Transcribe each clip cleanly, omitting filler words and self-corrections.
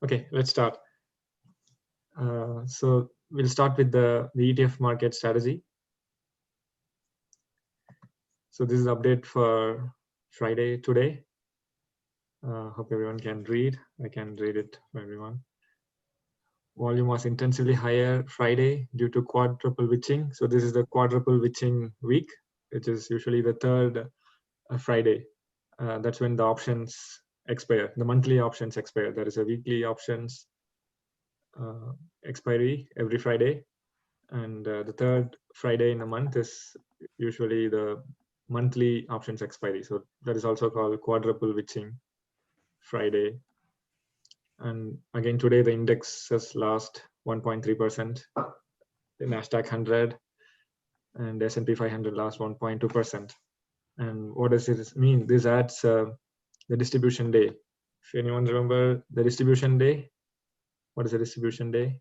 Okay, let's start. So we'll start with the ETF market strategy. So this is the update for Friday today. Hope everyone can read. I can read it for everyone. Volume was intensively higher Friday due to quadruple witching. So this is the quadruple witching week, which is usually the third Friday. That's when the options expire. The monthly options expire. There is a weekly options expiry every Friday, and the third Friday in a month is usually the monthly options expiry. So that is also called quadruple witching Friday. And again, today the index has lost 1.3%, the NASDAQ 100 and S&P 500 lost 1.2%. And what does this mean? This adds the distribution day. If anyone remember the distribution day, what is the distribution day?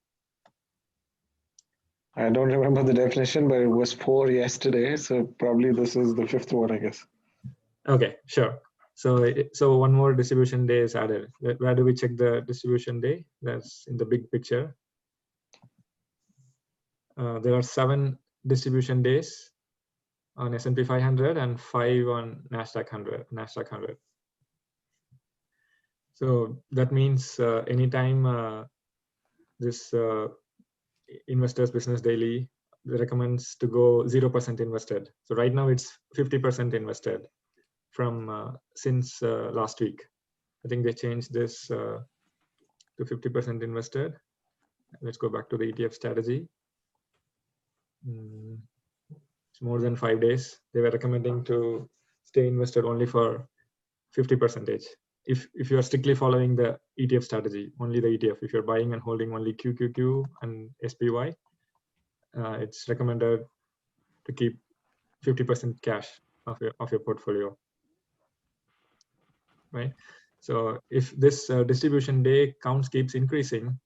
I don't remember the definition, but it was 4 yesterday. So probably this is the 5th one, I guess. Okay, sure. So one more distribution day is added. Where do we check the distribution day? That's in the big picture. There are 7 distribution days on S&P 500 and 5 on NASDAQ 100. So that means anytime this Investors Business Daily recommends to go 0% invested. So right now it's 50% invested from since last week. I think they changed this to 50% invested. Let's go back to the ETF strategy. It's more than 5 days. They were recommending to stay invested only for 50%. If you are strictly following the ETF strategy, only the ETF, if you're buying and holding only QQQ and SPY, it's recommended to keep 50% cash of your portfolio, right? So if this distribution day counts keeps increasing,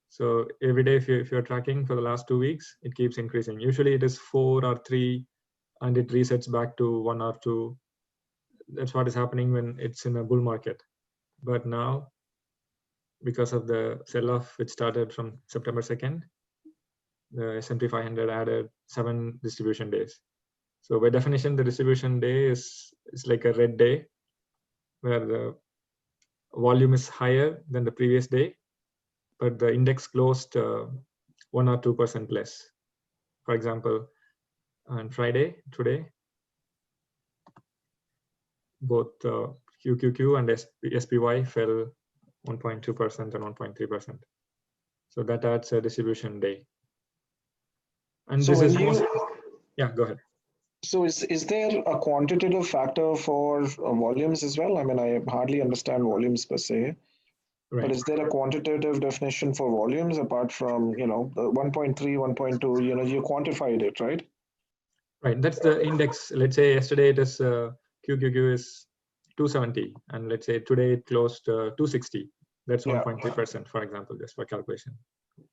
so every day if you're tracking for the last 2 weeks, it keeps increasing. Usually it is 4 or 3, and it resets back to 1 or 2. That's what is happening when it's in a bull market. But now, because of the sell-off which started from September 2nd, the S&P 500 added 7 distribution days. So by definition, the distribution day is like a red day, where the volume is higher than the previous day, but the index closed 1 or 2% less. For example, on Friday, today, both QQQ and SPY fell 1.2% and 1.3%. So that adds a distribution day. And so this is yeah, go ahead. So is there a quantitative factor for volumes as well? I mean, I hardly understand volumes per se. Right. But is there a quantitative definition for volumes apart from, 1.3, 1.2, you quantified it, right? Right, that's the index. Let's say yesterday it is QQQ is 270, and let's say today it closed 260. That's 1.3%, for example, just for calculation.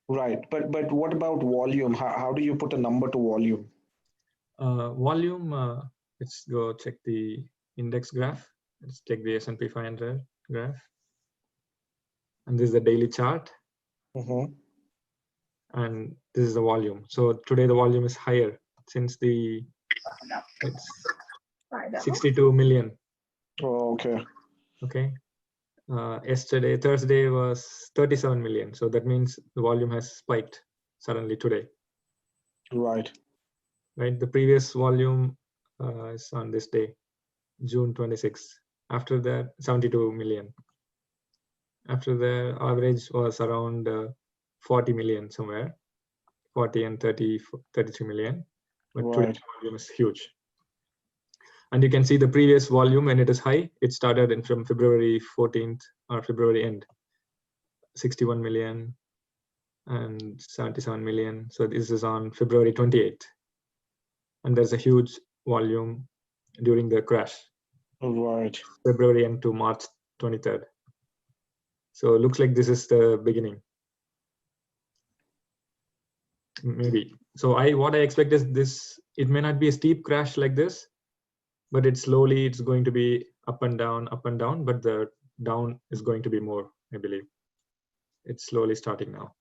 Right, but what about volume? How do you put a number to volume? Volume, let's go check the index graph. Let's check the S&P 500 graph. And this is the daily chart. And this is the volume. So today the volume is higher since it's 62 million. Oh, okay. Okay. Yesterday, Thursday, was 37 million. So that means the volume has spiked suddenly today. Right. Right. The previous volume is on this day, June 26th. After that, 72 million. After the average was around 40 million somewhere, 40 and 33 million. But today's volume is huge. And you can see the previous volume when it is high, it started from February 14th or February end, 61 million and 77 million. So this is on February 28th. And there's a huge volume during the crash. Right. February end to March 23rd. So it looks like this is the beginning. Maybe. So what I expect is this, it may not be a steep crash like this, but it's going to be up and down, but the down is going to be more, I believe. it's slowly starting now.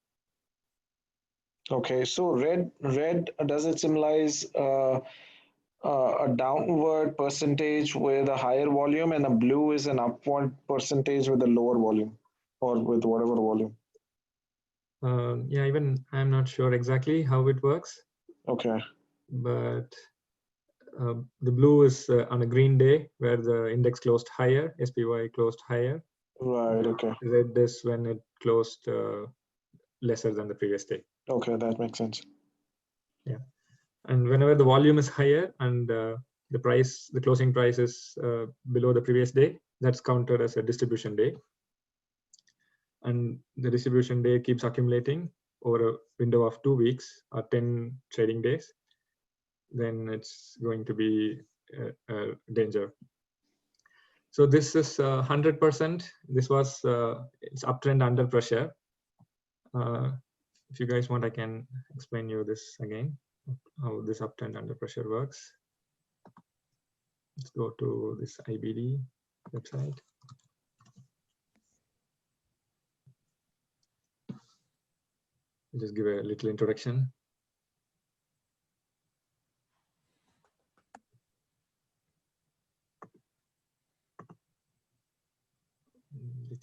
Okay, so red does it symbolize a downward percentage with a higher volume, and a blue is an upward percentage with a lower volume, or with whatever volume? Yeah, even I'm not sure exactly how it works. Okay. But the blue is on a green day where the index closed higher, SPY closed higher. Right. Okay. Red is when it closed lesser than the previous day. Okay, that makes sense. Yeah, and whenever the volume is higher and the closing price is below the previous day, that's counted as a distribution day. And the distribution day keeps accumulating over a window of 2 weeks or 10 trading days. Then it's going to be a danger. So this is 100%. This was it's uptrend under pressure. If you guys want, I can explain you this again, how this uptrend under pressure works. Let's go to this IBD website. I'll just give a little introduction.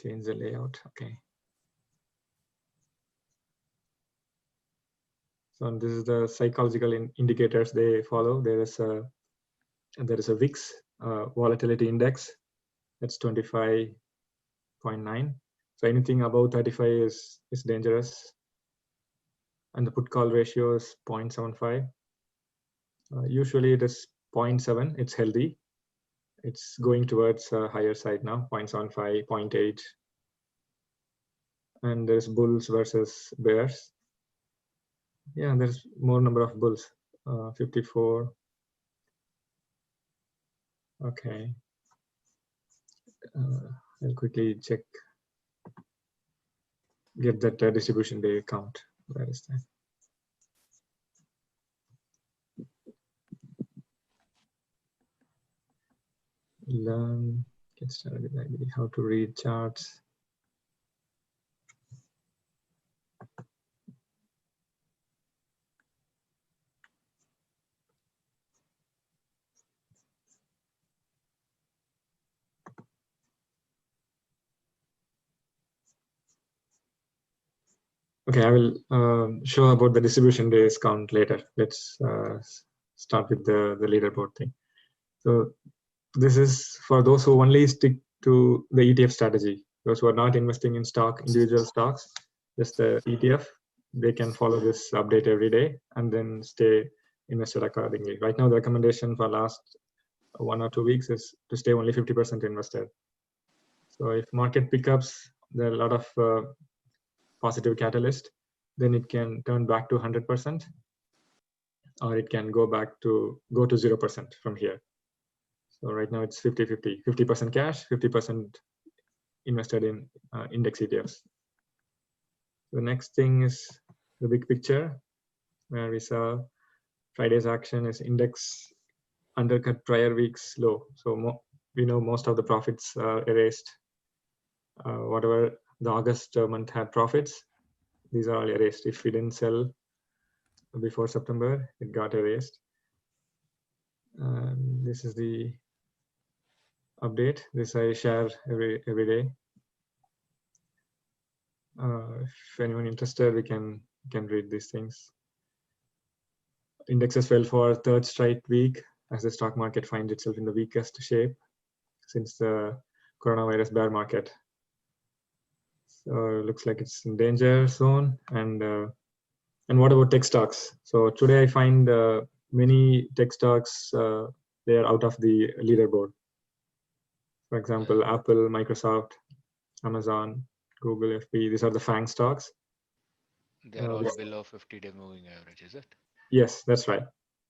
Change the layout. Okay. So this is the psychological indicators they follow. There is a VIX volatility index. That's 25.9. So anything above 35 is dangerous. And the put call ratio is 0.75. Usually it is 0.7. It's healthy. It's going towards a higher side now, 0.75, 0.8. And there's bulls versus bears. Yeah, there's more number of bulls, 54. Okay. I'll quickly check, get that distribution day count. Where is that? Learn, get started with IBD, how to read charts. Okay, I will show about the distribution days count later. Let's start with the leaderboard thing. So this is for those who only stick to the ETF strategy. Those who are not investing in individual stocks, just the ETF, they can follow this update every day and then stay invested accordingly. Right now, the recommendation for last 1 or 2 weeks is to stay only 50% invested. So if market pickups, there are a lot of positive catalyst, then it can turn back to 100%, or it can go to 0% from here. So right now it's 50-50, 50% cash, 50% invested in index ETFs. The next thing is the big picture, where we saw Friday's action is index undercut prior week's low. So we know most of the profits are erased. Whatever the August month had profits, these are all erased. If we didn't sell before September, it got erased. This is the update. This I share every day. If anyone interested, we can read these things. Indexes fell for third straight week as the stock market finds itself in the weakest shape since the coronavirus bear market. So it looks like it's in danger zone. And what about tech stocks? So today I find many tech stocks, they are out of the leaderboard. For example, Apple, Microsoft, Amazon, Google, FB, these are the FANG stocks. They're all below 50-day moving average, is it? Yes, that's right.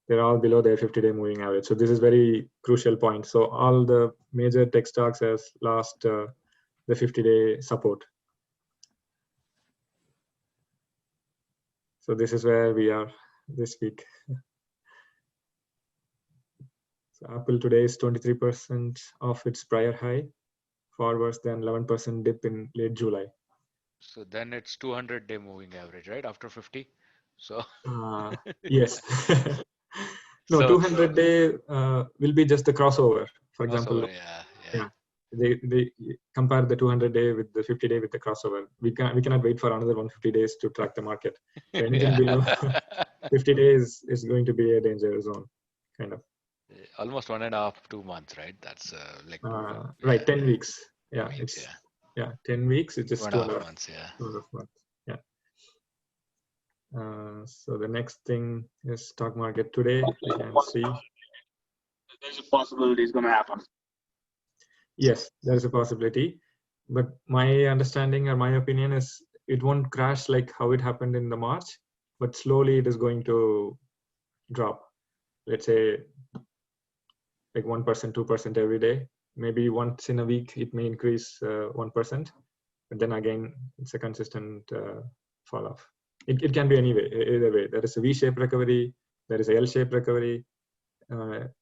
They're all below their 50-day moving average. So this is very crucial point. So all the major tech stocks has lost the 50-day support. So this is where we are this week. So Apple today is 23% off its prior high, far worse than 11% dip in late July. So then it's 200-day moving average, right? After 50. So Yes. No, so 200-day will be just the crossover. For example, crossover, yeah, yeah. yeah, they compare the 200-day with the 50-day with the crossover. We cannot wait for another 150 days to track the market. So anything Yeah. below 50 days is going to be a danger zone, kind of. Almost 1.5, 2 months, right? That's like Right, yeah, 10 weeks. 10 Yeah, weeks, it's yeah. 10 weeks. It's just 2.5 months, yeah. 2.5 months. Yeah. So the next thing is stock market today. We can see. There's a possibility it's going to happen. Yes, there is a possibility, but my understanding or my opinion is it won't crash like how it happened in the March, but slowly it is going to drop. Let's say like 1%, 2% every day. Maybe once in a week it may increase 1%, but then again it's a consistent fall off. It can be anyway, either way. There is a V-shaped recovery, there is a L-shaped recovery.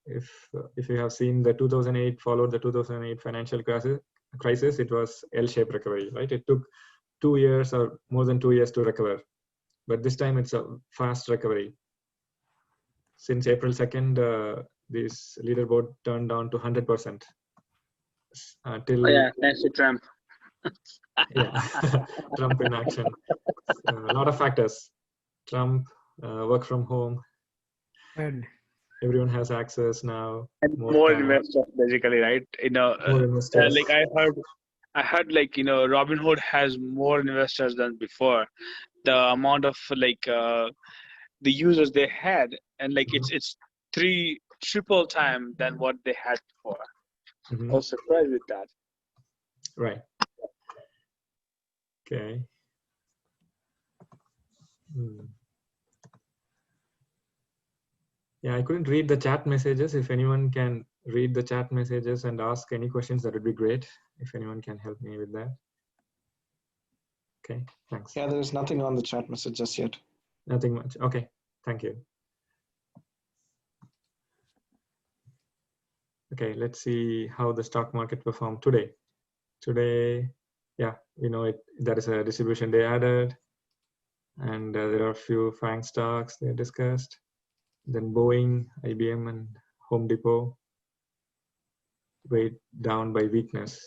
If you have seen the 2008 followed the 2008 financial crisis, it was L-shaped recovery, right? It took 2 years or more than 2 years to recover, but this time it's a fast recovery. Since April 2nd, this leaderboard turned down to 100% till Yeah, thanks to Trump. yeah, Trump in action. A lot of factors. Trump, work from home. And Everyone has access now. And More more time, investors, basically, right? more investors. Like I heard, like Robinhood has more investors than before. The amount of the users they had, and like it's triple time than what they had before. Mhm. I was surprised with that. Right. Okay. Yeah, I couldn't read the chat messages. If anyone can read the chat messages and ask any questions, that would be great. If anyone can help me with that. Okay, thanks. Yeah, there's nothing on the chat message just yet. Nothing much. Okay, thank you. Okay, let's see how the stock market performed today. Today, yeah, we know it. There is a distribution day added, and there are a few FANG stocks they discussed. Then Boeing, IBM, and Home Depot weighed down by weakness.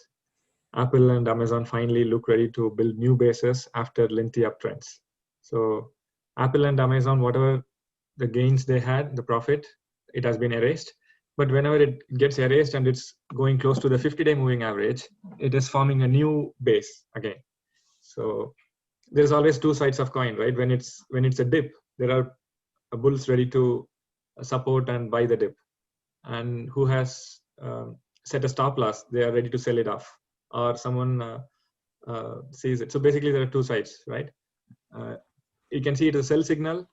Apple and Amazon finally look ready to build new bases after lengthy uptrends. So Apple and Amazon, whatever the gains they had, the profit, it has been erased. But whenever it gets erased and it's going close to the 50-day moving average, it is forming a new base again. So there's always two sides of coin, right? When it's a dip, there are bulls ready to support and buy the dip. And who has set a stop loss, they are ready to sell it off. Or someone sees it. So basically there are two sides, right? You can see it as a sell signal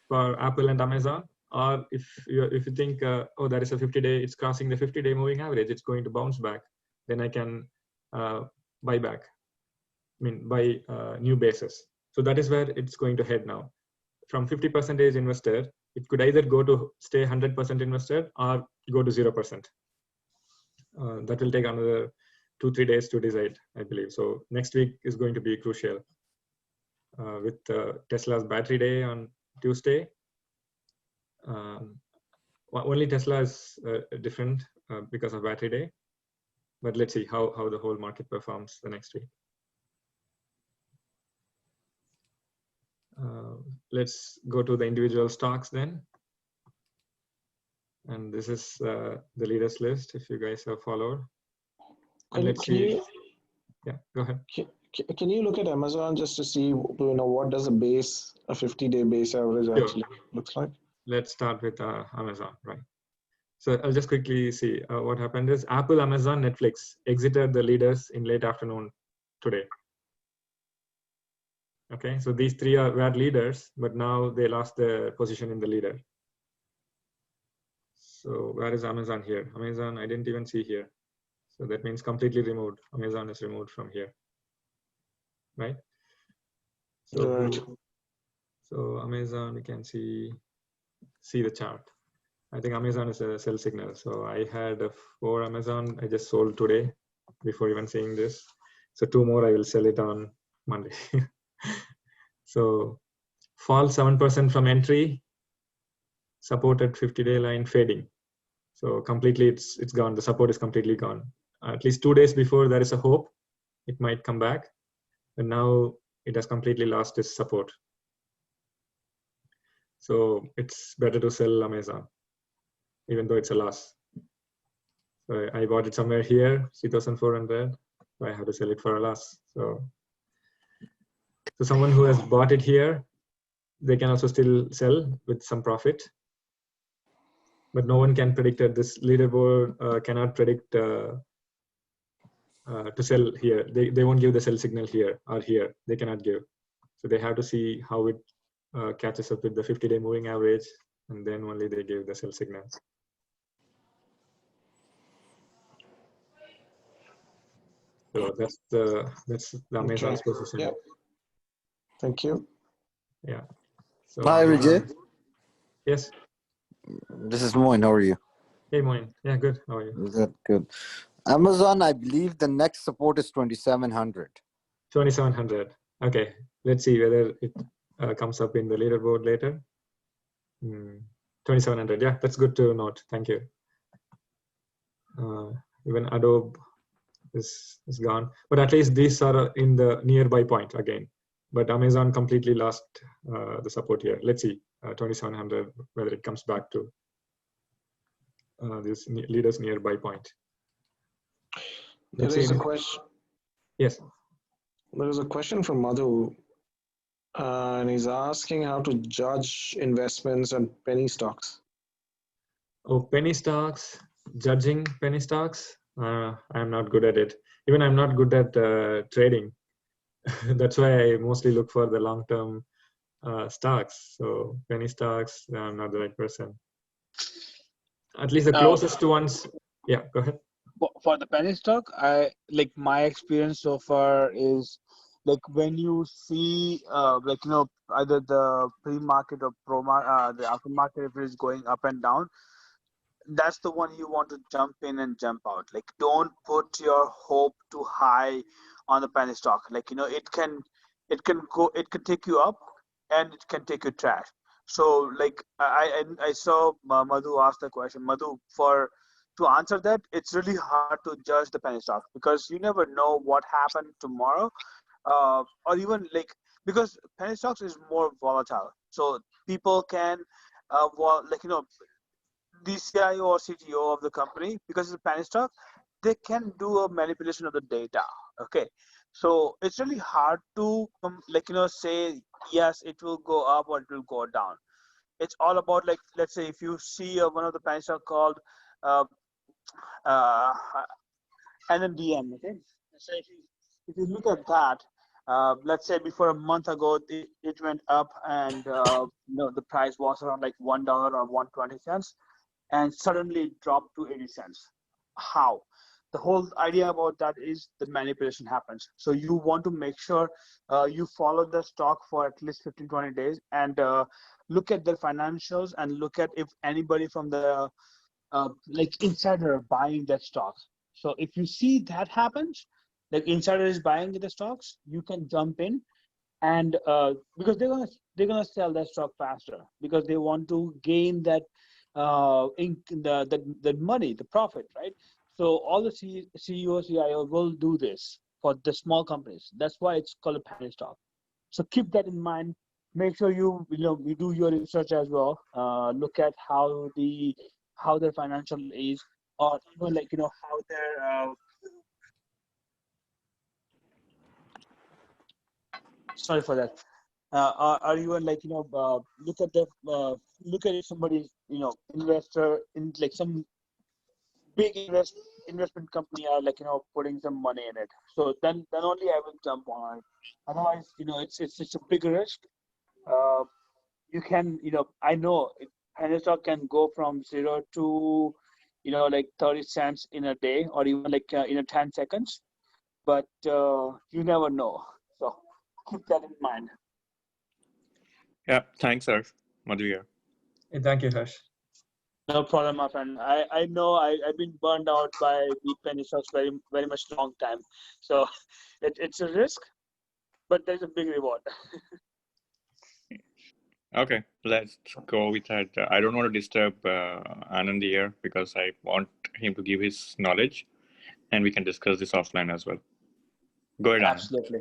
for Apple and Amazon, or if you think, oh, that is a 50-day, it's crossing the 50-day moving average, it's going to bounce back, then I can buy back. Buy new bases. So that is where it's going to head now. From 50% investor, it could either go to stay 100% invested or go to 0%. That will take another 2-3 days to decide, I believe. So next week is going to be crucial. With Tesla's battery day on Tuesday, only Tesla is different because of battery day. But let's see how the whole market performs the next week. Let's go to the individual stocks then. And this is the leaders list, if you guys have followed. And let's see. Yeah, go ahead. Can you look at Amazon just to see, what does a 50-day base average actually looks like? Let's start with Amazon, right? So I'll just quickly see what happened is Apple, Amazon, Netflix exited the leaders in late afternoon today. Okay, so these three were leaders, but now they lost their position in the leader. So where is Amazon here? Amazon, I didn't even see here. So that means completely removed. Amazon is removed from here, right? So, so Amazon, we can see the chart. I think Amazon is a sell signal. So I had 4 Amazon, I just sold today before even seeing this. So 2 more, I will sell it on Monday. So fall 7% from entry, supported 50-day line fading. So completely it's gone. The support is completely gone. At least 2 days before, there is a hope it might come back, and now it has completely lost its support. So it's better to sell Amazon, even though it's a loss. So I bought it somewhere here, 3,400. So I have to sell it for a loss. So someone who has bought it here, they can also still sell with some profit. But no one can predict it. This leaderboard cannot predict to sell here. They won't give the sell signal here or here. They cannot give. So they have to see how it catches up with the 50-day moving average, and then only they give the sell signal. So that's the Amazon's position. Yeah. Thank you. Yeah. So, hi, Vijay. Yes. This is Moin. How are you? Hey, Moin. Yeah, good. How are you? Good, good. Amazon, I believe the next support is 2,700. 2,700. Okay. Let's see whether it comes up in the leaderboard later. 2,700. Yeah, that's good to note. Thank you. Even Adobe is gone, but at least these are in the nearby point again. But Amazon completely lost the support here. Let's see 2,700 whether it comes back to this leaders nearby point. There is a question. Yes. There is a question from Madhu, and he's asking how to judge investments and penny stocks. Oh, penny stocks, judging penny stocks. I'm not good at it. Even I'm not good at trading. That's why I mostly look for the long-term stocks. So penny stocks, I'm not the right person. At least the closest ones. Yeah, go ahead. For the penny stock, I like my experience so far is like when you see like either the pre-market or the aftermarket, if it is going up and down, that's the one you want to jump in and jump out. Like don't put your hope too high on the penny stock. Like it can take you up and it can take you trash. So like I saw Madhu ask the question. Madhu, to answer that, it's really hard to judge the penny stock because you never know what happened tomorrow, or even like because penny stocks is more volatile. So people can, the CIO or CTO of the company, because it's a penny stock, they can do a manipulation of the data. Okay, so it's really hard to say yes, it will go up or it will go down. It's all about like let's say if you see one of the penny stock called NMDM. Okay, so if you look at that, let's say before a month ago it went up and the price was around like $1 or 120 cents. And suddenly it dropped to 80 cents. How? The whole idea about that is the manipulation happens. So you want to make sure you follow the stock for at least 15-20 days and look at their financials and look at if anybody from the like insider buying that stock. So if you see that happens, like insider is buying the stocks, you can jump in and because they're gonna sell that stock faster because they want to gain that the money, the profit, right? So all the CEO, CIO will do this for the small companies. That's why it's called a penny stock. So keep that in mind. Make sure you do your research as well. Look at how their financial is, or even like how their sorry for that. Or even like look at if somebody investor in like some big investment company are like putting some money in it. So then only I will jump on it. Otherwise it's a big risk. You can I know penny stock can go from 0 to like 30 cents in a day or even like in 10 seconds, but you never know. So keep that in mind. Yeah, thanks, Harsh. Madhu here. Hey, thank you, Harsh. No problem, my friend. I know I've been burned out by the penny stocks very much long time. So it's a risk, but there's a big reward. Okay, let's go with that. I don't want to disturb Anand here because I want him to give his knowledge, and we can discuss this offline as well. Go ahead, Anand. Absolutely.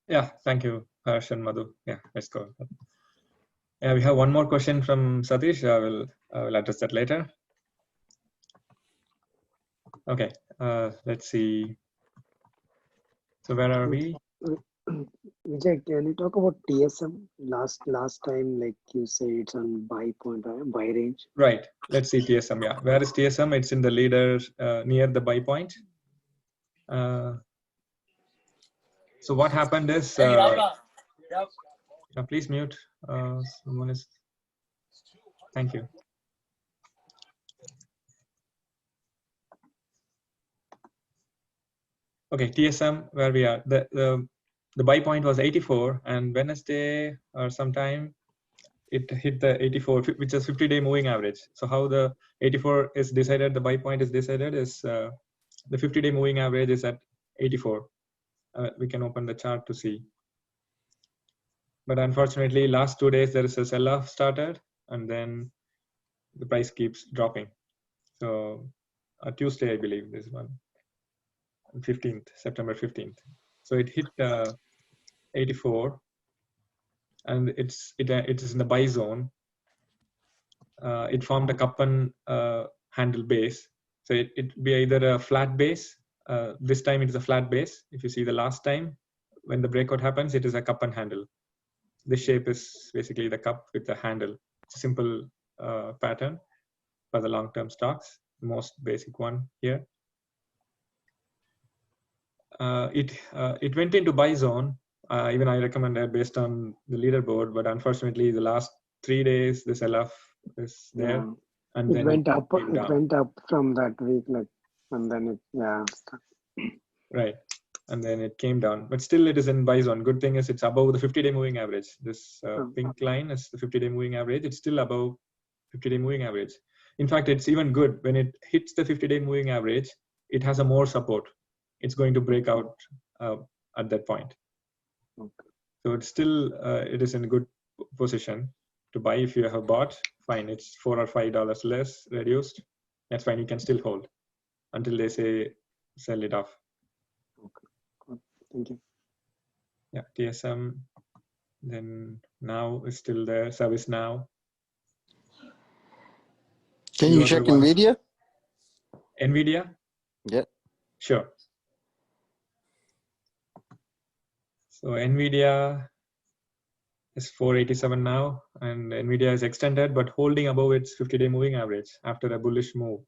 Yeah, thank you, Harsh and Madhu. Yeah, let's go. Yeah, we have one more question from Satish. I will address that later. Okay, let's see. So where are we? Vijay, can you talk about TSM? Last time, like you say, it's on buy point, buy range. Right. Let's see TSM. Yeah. Where is TSM? It's in the leader near the buy point. So what happened is, please mute. Someone is. Thank you. Okay, TSM, where we are. The buy point was 84, and Wednesday or sometime it hit the 84, which is 50-day moving average. So how the 84 is decided, the buy point is decided is the 50-day moving average is at 84. We can open the chart to see. But unfortunately, last 2 days there is a sell-off started, and then the price keeps dropping. So Tuesday, I believe, this one, 15th, September 15th. So it hit 84, and it is in the buy zone. It formed a cup and handle base. So it be either a flat base. This time it is a flat base. If you see the last time when the breakout happens, it is a cup and handle. This shape is basically the cup with the handle. It's a simple pattern for the long-term stocks, the most basic one here. It went into buy zone. Even I recommended based on the leaderboard, but unfortunately, the last 3 days the sell-off is there, Yeah. and It then went up. came It down. went up from that week, like, and then Right, and then it came down, but still it is in buy zone. Good thing is it's above the 50-day moving average. This pink line is the 50-day moving average. It's still above 50-day moving average. In fact, it's even good when it hits the 50-day moving average. It has a more support. It's going to break out at that point. Okay. So it's still it is in a good position to buy. If you have bought, fine. It's $4 or $5 less reduced. That's fine. You can still hold until they say sell it off. Okay. Good. Thank you. Yeah, TSM. Then now is still there. Service now. Can you check NVIDIA? NVIDIA? Yeah. Sure. So NVIDIA is 487 now, and NVIDIA is extended but holding above its 50-day moving average after a bullish move.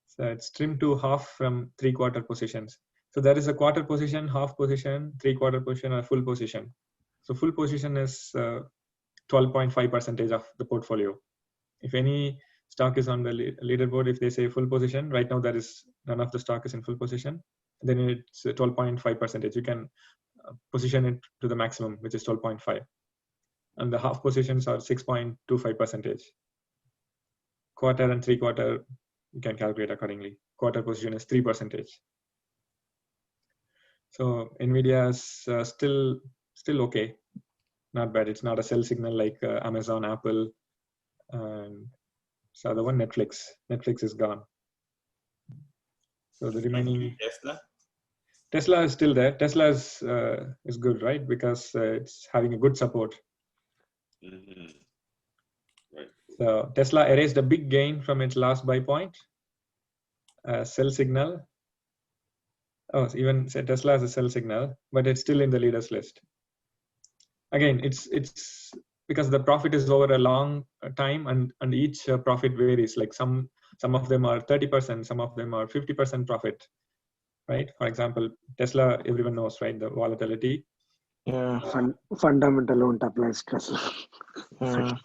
So it's trimmed to half from 3/4 positions. So there is a quarter position, half position, 3/4 position, or full position. So full position is 12.5% of the portfolio. If any stock is on the leaderboard, if they say full position, right now there is none of the stock is in full position, then it's 12.5%. You can position it to the maximum, which is 12.5. And the half positions are 6.25%. Quarter and 3/4, you can calculate accordingly. Quarter position is 3%. So NVIDIA is still okay, not bad. It's not a sell signal like Amazon, Apple, and so the one Netflix. Netflix is gone. So the remaining Tesla is still there. Tesla is good, right? Because it's having a good support. Mm-hmm. Right. So Tesla erased a big gain from its last buy point. Sell signal. Oh, even Tesla has a sell signal, but it's still in the leaders list. Again, it's because the profit is over a long time, and each profit varies. Like some of them are 30%, some of them are 50% profit. Right? For example, Tesla, everyone knows, right? The volatility. Yeah. Fundamental won't apply stress. Yeah.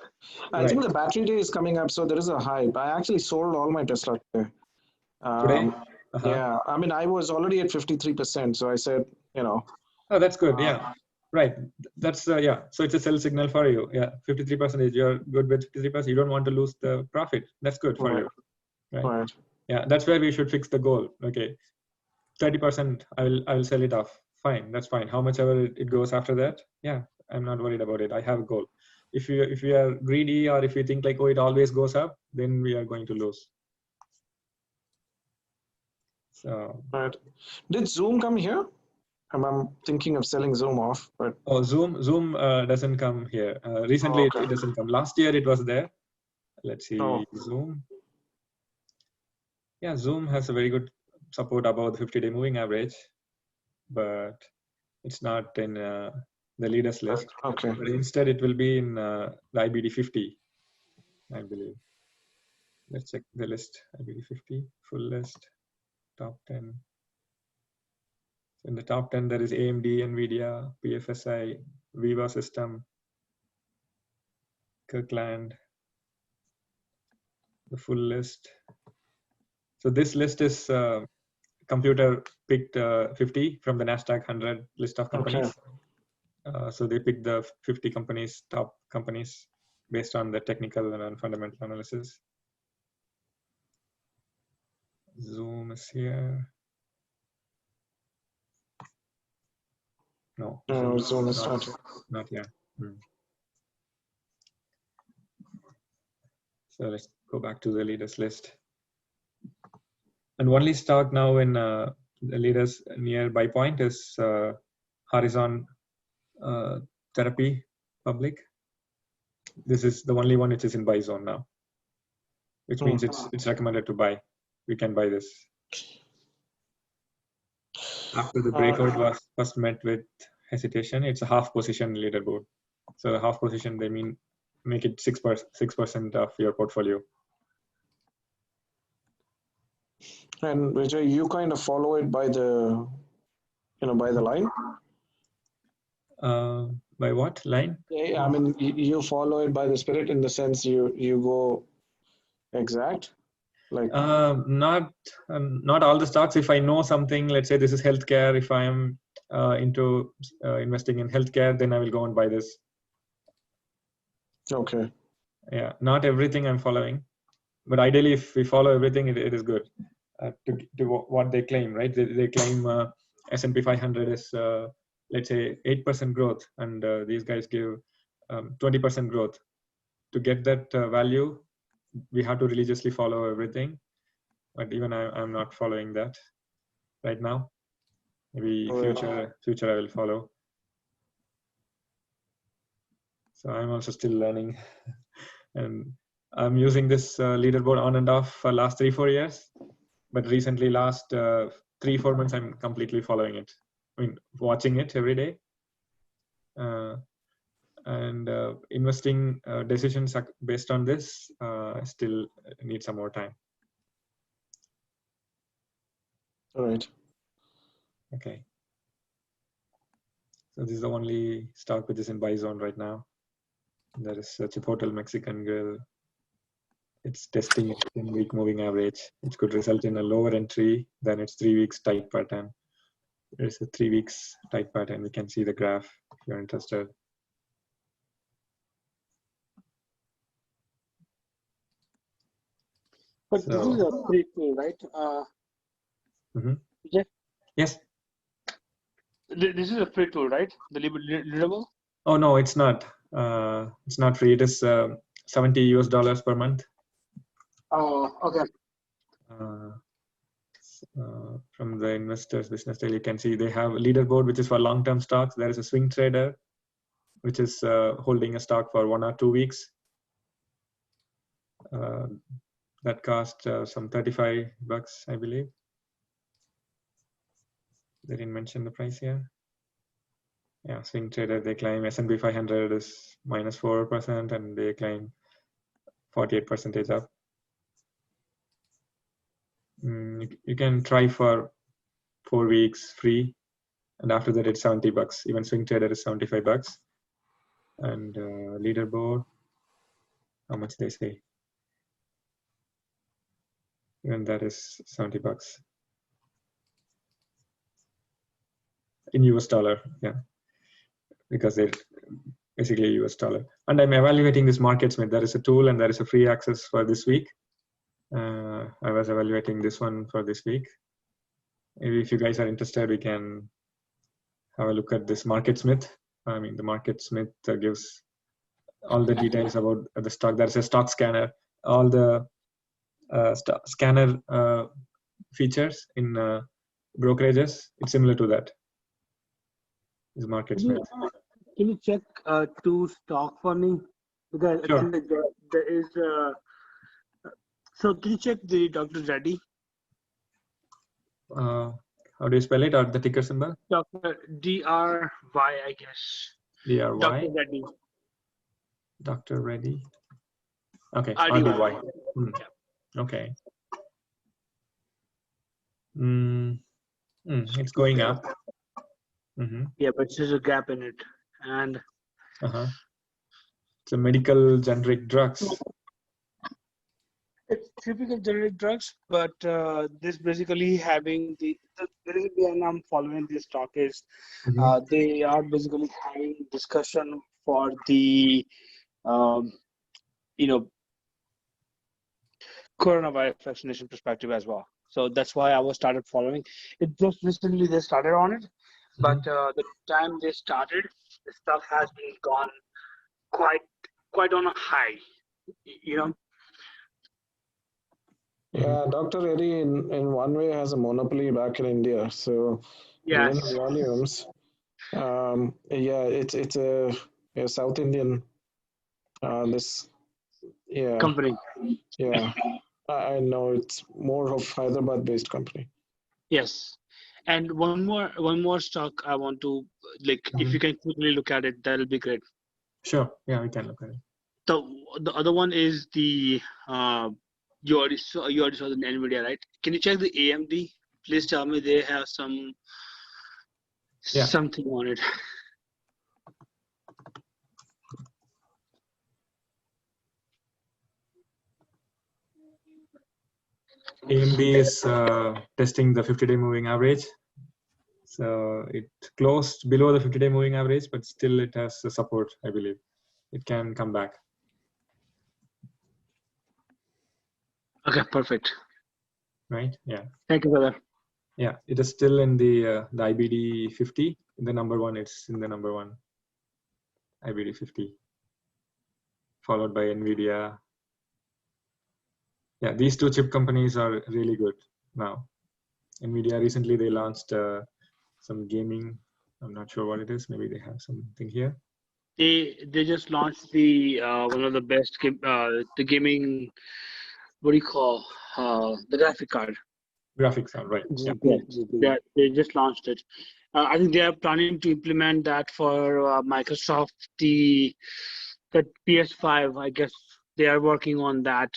I think the battery day is coming up, so there is a hype. I actually sold all my Tesla today. Today? Yeah, I mean, I was already at 53%, so I said, Oh, that's good. Yeah, right. That's yeah. So it's a sell signal for you. Yeah, 53%. You're good with 53%. You don't want to lose the profit. That's good for you. Right? Yeah, that's where we should fix the goal. Okay, 30%. I will sell it off. fine. That's fine. How much ever it goes after that, yeah, I'm not worried about it. I have a goal. If you are greedy, or if you think like, oh, it always goes up, then we are going to lose. So. Right. Did Zoom come here? I'm thinking of selling Zoom off, but. Oh, Zoom doesn't come here. Recently, okay. it doesn't come. Last year it was there. Let's see, Oh. Zoom. Yeah, Zoom has a very good support above the 50-day moving average, but it's not in the leaders list. Okay. But instead, it will be in the IBD 50, I believe. Let's check the list. IBD 50 full list, top 10. In the top 10, there is AMD, NVIDIA, PFSI, Viva System, Kirkland, the full list. So this list is computer picked 50 from the NASDAQ 100 list of companies. Okay. So they picked the 50 companies, top companies, based on the technical and fundamental analysis. Zoom is here. No, Zoom is not here. So let's go back to the leaders list. And only stock now in the leaders near buy point is Horizon Therapy Public. This is the only one which is in buy zone now, which means it's recommended to buy. We can buy this. After the breakout was first met with hesitation, it's a half position leaderboard. So a half position, they mean make it 6% of your portfolio. And Vijay, you kind of follow it by the, by the line. By what line? Yeah, I mean, you follow it by the spirit in the sense you go exact. Like not all the stocks. If I know something, let's say this is healthcare. If I am into investing in healthcare, then I will go and buy this. Okay. Yeah, not everything I'm following, but ideally, if we follow everything, it is good. To what they claim, right? They claim S&P 500 is let's say 8% growth, and these guys give 20% growth. To get that value, we have to religiously follow everything. But even I'm not following that right now. Maybe future I will follow. So I'm also still learning, and I'm using this leaderboard on and off for last 3-4 years. But recently, last 3-4 months, I'm completely following it. I mean, watching it every day. And investing decisions based on this still need some more time. All right. Okay. So this is the only stock which is in buy zone right now. There is a Chipotle Mexican Grill. It's testing its 10-week moving average, which could result in a lower entry than its 3 weeks tight pattern. There is a 3 weeks tight pattern. We can see the graph if you're interested. But this is a free tool, right? Yeah. Yes. This is a free tool, right? The leaderboard? Oh no, it's not. It's not free. It is $70 per month. Oh, okay. From the Investors Business Daily, you can see they have a leaderboard which is for long-term stocks. There is a swing trader which is holding a stock for 1 or 2 weeks. That cost some $35, I believe. They didn't mention the price here. Yeah, swing trader, they claim S&P 500 is -4%, and they claim 48% up. You can try for 4 weeks free, and after that it's $70. Even swing trader is $75. And leaderboard, how much they say? Even that is $70 in US dollar. Yeah, because they're basically US dollar. And I'm evaluating this MarketSmith. There is a tool and there is a free access for this week. I was evaluating this one for this week. Maybe if you guys are interested, we can have a look at this MarketSmith. I mean, the MarketSmith gives all the details about the stock. There's a stock scanner, all the scanner features in brokerages. It's similar to that. Is MarketSmith. Can you check two stock for me? Because Sure. I think that there is. So can you check the Dr. Reddy? How do you spell it? Or the ticker symbol? Dr. D-R-Y, I guess. D-R-Y. Dr. Reddy. Dr. Reddy. Okay. RDY. RDY. Okay. It's going up. Yeah, but there's a gap in it. And it's a medical generic drugs. it's typical generic drugs, but this basically having the reason I'm following this talk is they are basically having discussion for the coronavirus vaccination perspective as well. So that's why I was started following it. Just recently they started on it, but the time they started, the stuff has been gone quite on a high, Yeah, Dr. Reddy in one way has a monopoly back in India. So Yes. given the volumes, it's a South Indian company. Yeah, I know it's more of Hyderabad-based company. Yes. And one more stock I want to if you can quickly look at it, that'll be great. Sure. Yeah, we can look at it. The other one is the you already saw the NVIDIA, right? Can you check the AMD? Please tell me they have something on it. AMD is testing the 50-day moving average. So it closed below the 50-day moving average, but still it has support, I believe. It can come back. Okay, perfect. Right? Yeah. Thank you, brother. Yeah, it is still in the IBD 50. In the number one, it's in the number one. IBD 50. Followed by NVIDIA. Yeah, these two chip companies are really good now. NVIDIA recently they launched some gaming. I'm not sure what it is. Maybe they have something here. They just launched the one of the best the gaming. What do you call the graphic card? Graphics card, right? GPU. They just launched it. I think they are planning to implement that for Microsoft the PS5. I guess they are working on that,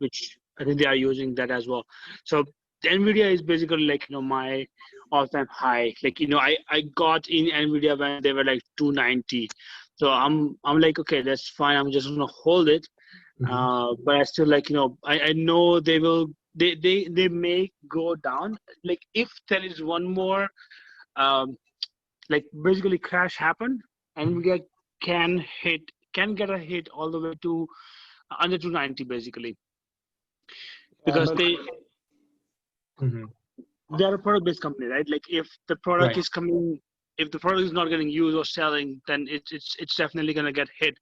which I think they are using that as well. So the NVIDIA is basically my all-time high. I got in NVIDIA when they were like 290. So I'm like, okay, that's fine. I'm just gonna hold it. But I still I know they will. They may go down. If there is one more basically crash happen, NVIDIA can get a hit all the way to under 290 basically, because they are a product-based company, right? If the product is coming, if the product is not getting used or selling, then it's definitely gonna get hit,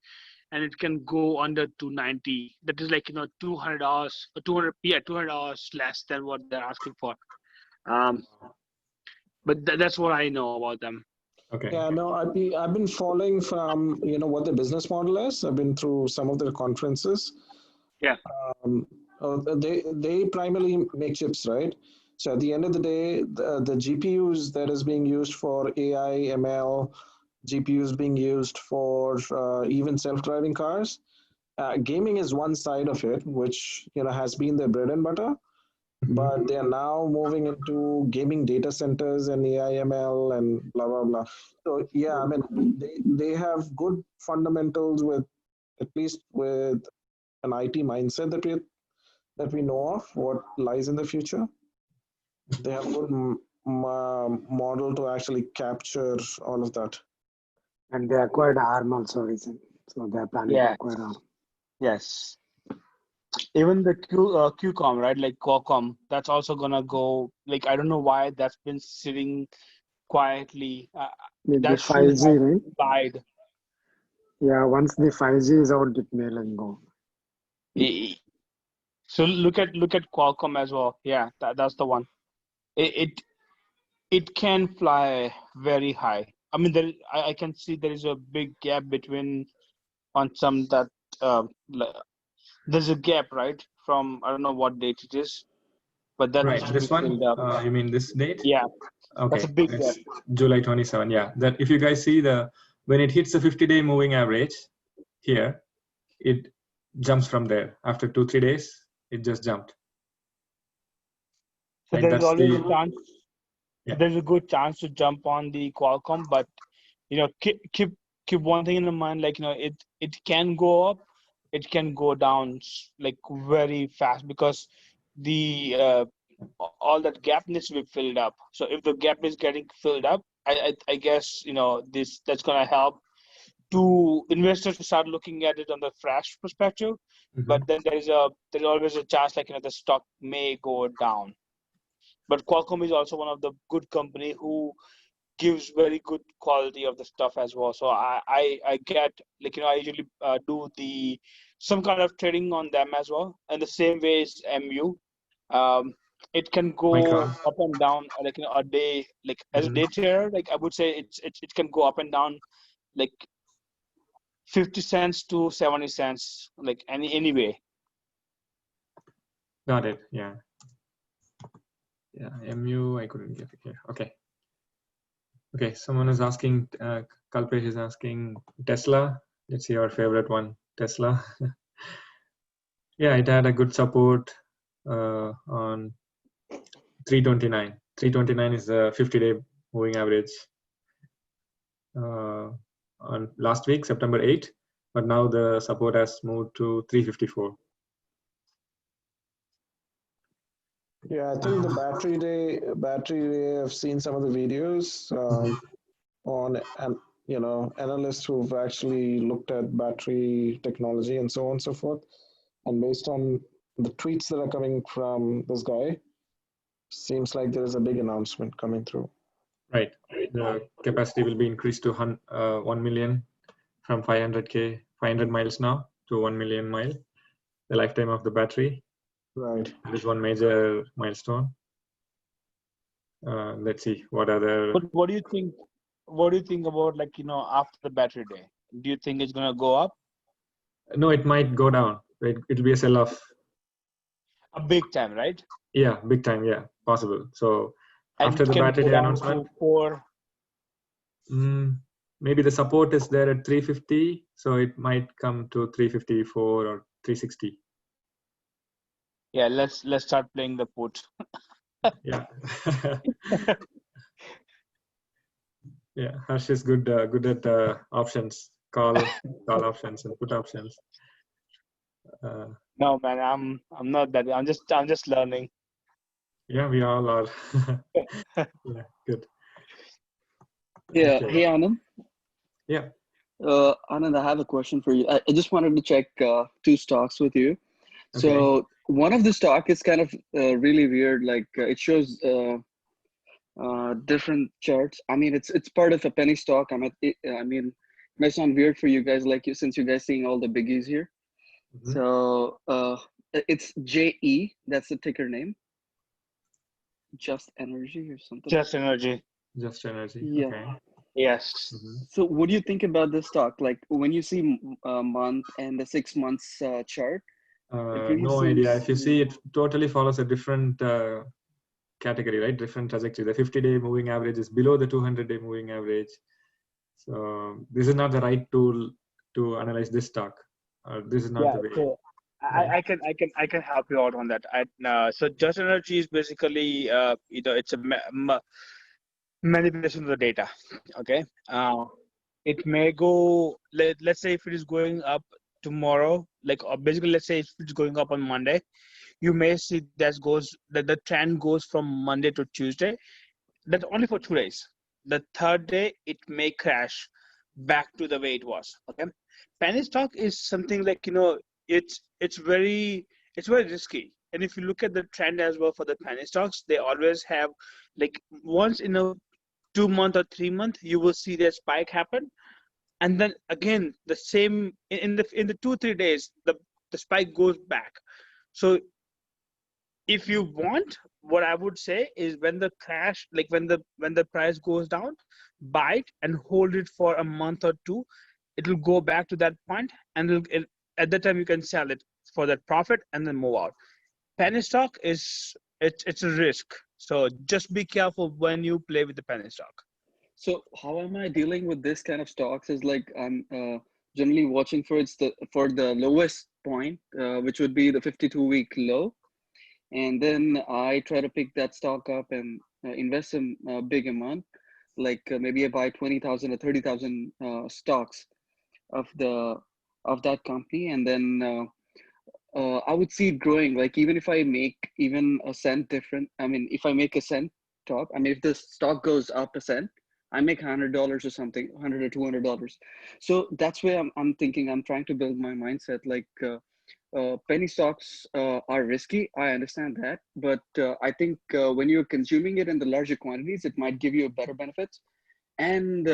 and it can go under 290. That is $200 or $200 less than what they're asking for. But that's what I know about them. Okay. Yeah, no, I've been following from what the business model is. I've been through some of their conferences. Yeah. They primarily make chips, right? So at the end of the day, the GPUs that is being used for AI, ML, GPUs being used for even self-driving cars. Gaming is one side of it, which has been their bread and butter. But they are now moving into gaming data centers and AI, ML, and blah blah blah. So yeah, I mean they have good fundamentals with at least with an IT mindset that we know of what lies in the future. They have good model to actually capture all of that. And they acquired ARM also recently, so they're planning to acquire ARM. Yes. Even the QCOM, right? Qualcomm, that's also gonna go. I don't know why that's been sitting quietly. With the That should 5G, have right? implied. Yeah, once the 5G is out, it may let go. So look at Qualcomm as well. Yeah, that's the one. It can fly very high. I mean, I can see there is a big gap between on some that there's a gap, right? From I don't know what date it is, but that Right, needs to be this one, filled up. you mean this date? Yeah, that's a Okay, big gap. it's July 27. Yeah, that if you guys see when it hits the 50-day moving average here, it jumps from there. After 2-3 days, it just jumped. So Right, there's that's always the a chance. yeah. There's a good chance to jump on the Qualcomm, but keep one thing in mind, like it can go up, it can go down like very fast because the all that gap needs to be filled up. So if the gap is getting filled up, I guess that's gonna help to investors to start looking at it on the fresh perspective. But then there's always a chance like the stock may go down. But Qualcomm is also one of the good company who gives very good quality of the stuff as well. So I get like I usually do some kind of trading on them as well. And the same way as MU, it can go Micron. up and down like a day, like as a day trader. Like I would say it can go up and down like 50 cents to 70 cents, like anyway. Got it. Yeah. Yeah. MU, I couldn't get it here. Okay. Okay. Someone is asking, Kalpesh is asking Tesla. Let's see our favorite one, Tesla. Yeah, it had a good support on 329. 329 is the 50-day moving average on last week, September 8. But now the support has moved to 354. Yeah, I think the battery day, I've seen some of the videos on analysts who've actually looked at battery technology and so on and so forth. And based on the tweets that are coming from this guy, seems like there is a big announcement coming through. Right. The capacity will be increased to 1 million from 500 miles now to 1 million mile. The lifetime of the battery. Right. That is one major milestone. Let's see what other. But what do you think? What do you think about after the battery day? Do you think it's gonna go up? No, it might go down. It'll be a sell-off. A big time, right? Yeah, big time. Yeah, possible. So and after the battery day announcement, maybe the support is there at 350, so it might come to 354 or 360. Yeah, let's start playing the put. Yeah. Yeah, Harsh is good at options, call options and put options. No, man, I'm not that. I'm just learning. Yeah, we all are. Yeah, good. Yeah. Okay. Hey, Anand. Yeah. Anand, I have a question for you. I just wanted to check two stocks with you. Okay. So one of the stock is kind of really weird. Like it shows different charts. I mean, it's part of a penny stock. I mean, it might sound weird for you guys, since you guys seeing all the biggies here. Mm-hmm. So it's JE. That's the ticker name. Just Energy or something. Just Energy. Just Energy. Yeah. Okay. Yes. Mm-hmm. So what do you think about this stock? Like when you see a month and the 6 months chart? Really no idea. If you see, it totally follows a different category, right? Different trajectory. The 50-day moving average is below the 200-day moving average. So this is not the right tool to analyze this stock. This is not the way. So I can help you out on that. So Just Energy is basically it's a manipulation of the data. Okay. It may go. Let's say if it is going up tomorrow, basically let's say if it's going up on Monday, you may see that the trend goes from Monday to Tuesday. That's only for 2 days. The third day it may crash back to the way it was. Okay. Penny stock is something like it's very risky. And if you look at the trend as well for the penny stocks, they always have once in a 2 month or 3 month, you will see that spike happen. And then again, the same in the 2-3 days, the spike goes back. So if you want, what I would say is when the crash, like when the price goes down, buy it and hold it for a month or two. It'll go back to that point, and at that time you can sell it for that profit and then move out. Penny stock it's a risk, so just be careful when you play with the penny stock. So how am I dealing with this kind of stocks? Is like I'm generally watching for the lowest point, which would be the 52-week low, and then I try to pick that stock up and invest in a big amount, like maybe I buy 20,000 or 30,000 stocks of that company, and then I would see it growing. Like even if I make even a cent different, I mean, if I make a cent top, I mean, if the stock goes up a cent, I make $100 or something, $100 or $200. So that's where I'm thinking. I'm trying to build my mindset. Like penny stocks are risky. I understand that, but I think when you're consuming it in the larger quantities, it might give you a better benefits. And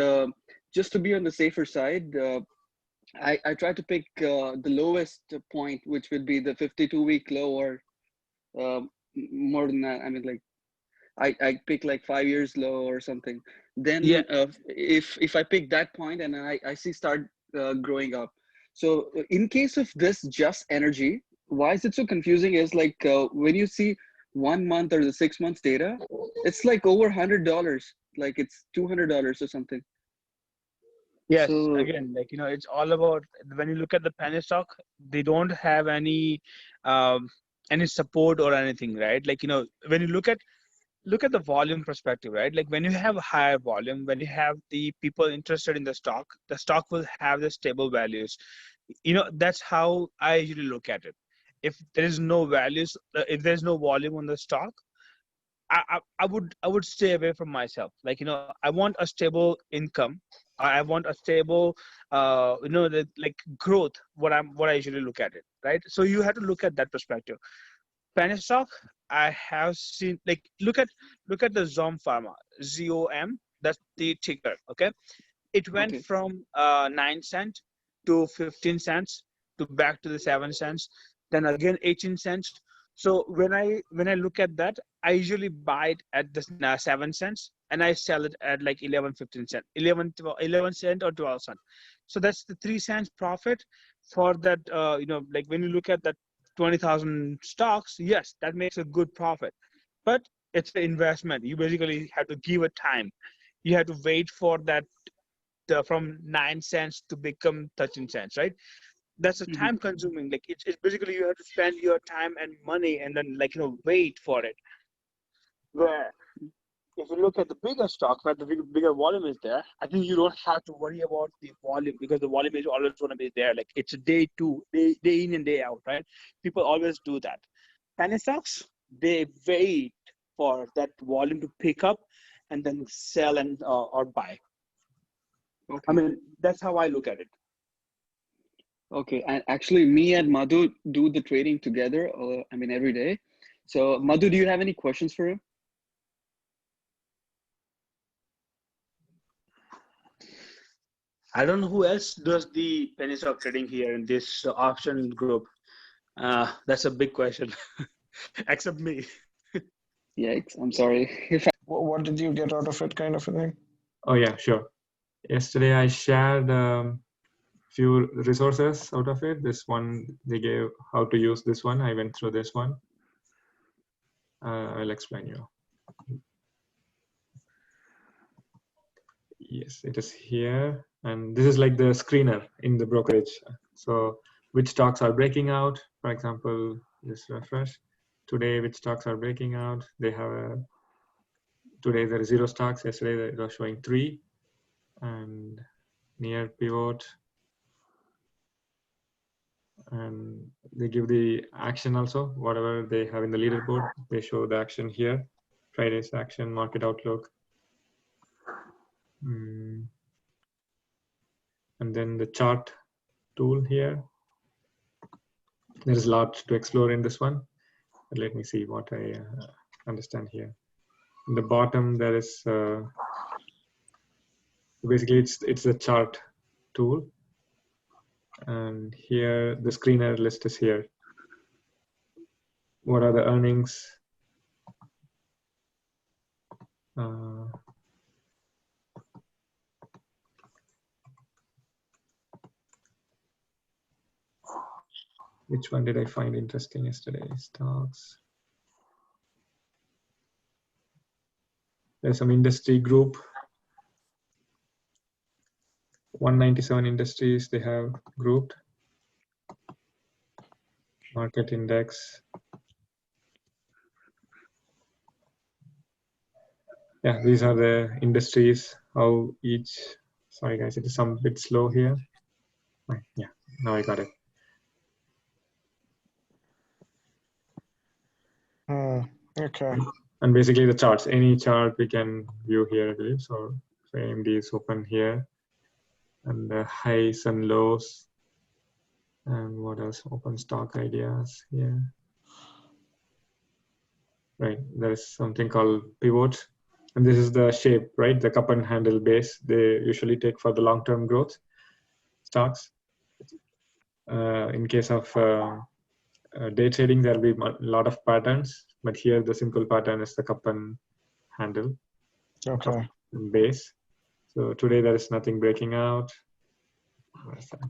just to be on the safer side, I try to pick the lowest point, which would be the 52-week low, or more than that. I mean, like I pick like 5 years low or something. Then if I pick that point and I see start growing up. So in case of this just energy, why is it so confusing? Is like when you see 1 month or the 6 months data, it's like over $100, like it's $200 or something. Yes, So, again, like, it's all about when you look at the penny stock, they don't have any support or anything, right? Like, when you look at the volume perspective, right? Like when you have higher volume, when you have the people interested in the stock will have the stable values. That's how I usually look at it. If there is no values, if there's no volume on the stock, I would stay away from myself. Like, I want a stable income. I want a stable, like growth. What I usually look at it, right? So you have to look at that perspective. Penny stock, I have seen, like, look at the Zom Pharma, ZOM. That's the ticker. Okay, it went from 9 cents to 15 cents to back to the 7 cents, then again 18 cents. So when I look at that, I usually buy it at the 7 cents and I sell it at like 11-15 cents, 11 cent or 12 cents. So that's the 3 cents profit for that. Like when you look at that 20,000 stocks, yes, that makes a good profit, but it's an investment. You basically have to give it time. You have to wait for that from 9 cents to become 13 cents, right? That's a time consuming. Like it's basically you have to spend your time and money and then wait for it. Where if you look at the bigger stocks where the bigger volume is there, I think you don't have to worry about the volume because the volume is always going to be there. Like it's a day in and day out, right? People always do that. Penny stocks, they wait for that volume to pick up and then sell and or buy. I mean, that's how I look at it. Okay, and actually me and Madhu do the trading together, I mean, every day. So Madhu, do you have any questions for him? I don't know who else does the penny stock trading here in this option group. That's a big question, except me. Yikes, I'm sorry. What did you get out of it, kind of a thing? Oh yeah, sure. Yesterday I shared few resources out of it. This one, they gave how to use this one. I went through this one. I'll explain you. Yes, it is here. And this is like the screener in the brokerage. So which stocks are breaking out? For example, just refresh. Today, which stocks are breaking out? They have today there are 0 stocks. Yesterday they were showing 3. And near pivot. And they give the action also, whatever they have in the leaderboard, they show the action here. Friday's action, market outlook. And then the chart tool here. There's a lot to explore in this one. But let me see what I understand here. In the bottom, there is Basically, it's the chart tool, and here the screener list is here. What are the earnings? Which one did I find interesting yesterday? Stocks. There's some industry group. 197 industries they have grouped. Market index. Yeah, these are the industries, how each, sorry guys, it is some bit slow here. Yeah, now I got it. Okay. And basically the charts, any chart we can view here, I believe. So AMD is open here, and the highs and lows. And what else? Open stock ideas here. Right, there's something called pivot. And this is the shape, right? The cup and handle base they usually take for the long-term growth stocks. In case of day trading, there'll be a lot of patterns, but here the simple pattern is the cup and handle. Okay. Base. So today there is nothing breaking out. Where's that?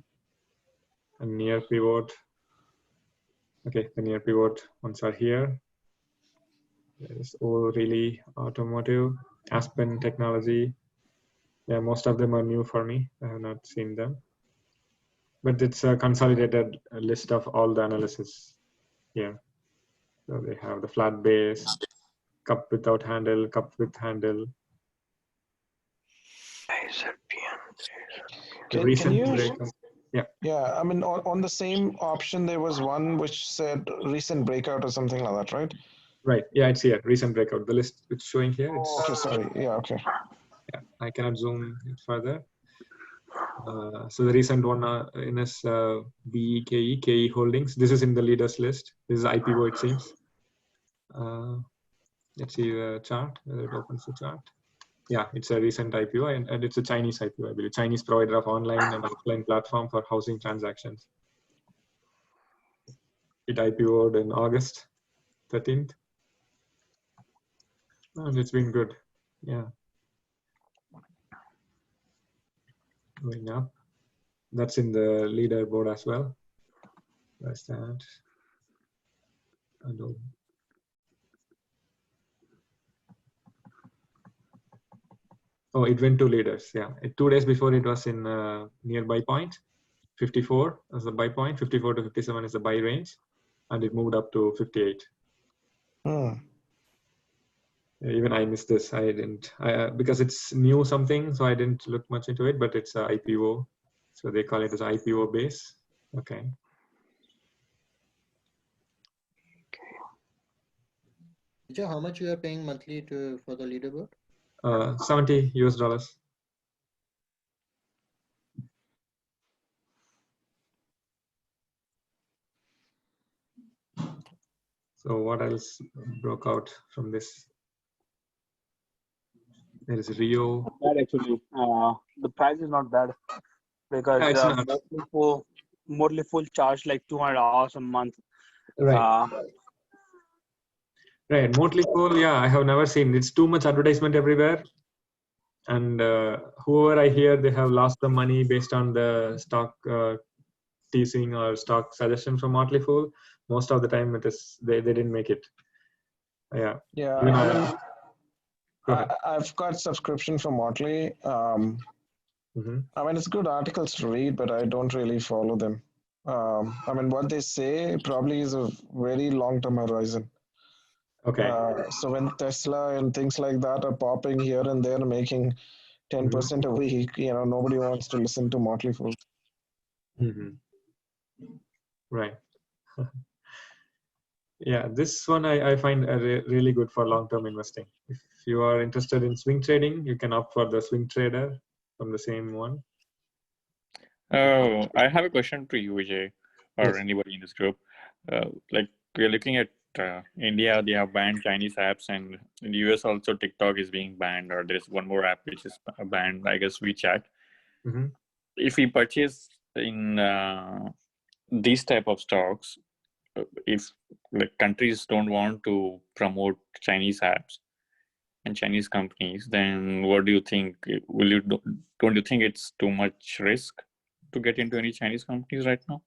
A near pivot. Okay, the near pivot ones are here. There is really automotive, Aspen Technology. Yeah, most of them are new for me. I have not seen them. But it's a consolidated list of all the analysis here. So they have the flat base, cup without handle, cup with handle. Can you? Breakup. Yeah. Yeah, I mean, on the same option, there was one which said recent breakout or something like that, right? Right. Yeah, it's here. Recent breakout. The list it's showing here. It's, okay, sorry. Yeah, okay. Yeah, I cannot zoom it further. So the recent one in is BEKE, KE Holdings. This is in the leaders list. This is IPO, it seems. Let's see the chart, whether it opens the chart. Yeah, it's a recent IPO, and it's a Chinese IPO, I believe. Chinese provider of online and offline platform for housing transactions. It IPO'd in August 13th. And it's been good. Yeah. Going up. That's in the leaderboard as well. Where's that? Adobe. Oh, it went to leaders. Yeah, 2 days before it was in nearby point. 54 as the buy point. 54 to 57 is the buy range, and it moved up to 58. Even I missed this. I didn't because it's new something, so I didn't look much into it. But it's a IPO, so they call it as IPO base. Okay. How much you are paying monthly for the leaderboard? $70 US. So what else broke out from this? There is Rio. Bad actually. The price is not bad because Motley Fool charge like $200 a month. Right. Right. Motley Fool, yeah, I have never seen. It's too much advertisement everywhere. And whoever I hear, they have lost the money based on the stock teasing or stock suggestion from Motley Fool. Most of the time, it is they didn't make it. Yeah. Yeah. I've got subscription for Motley. I mean, it's good articles to read, but I don't really follow them. I mean, what they say probably is a very long-term horizon. Okay. So when Tesla and things like that are popping here and there, making 10% a week, nobody wants to listen to Motley Fool. Right. Yeah, this one I find really good for long-term investing. If you are interested in swing trading, you can opt for the swing trader from the same one. Oh, I have a question to you, Vijay, or anybody in this group. Like we're looking at India, they have banned Chinese apps, and in the US also TikTok is being banned, or there's one more app which is banned, I guess WeChat. Mm-hmm. If we purchase in these type of stocks, if like countries don't want to promote Chinese apps and Chinese companies, then what do you think? Don't you think it's too much risk to get into any Chinese companies right now?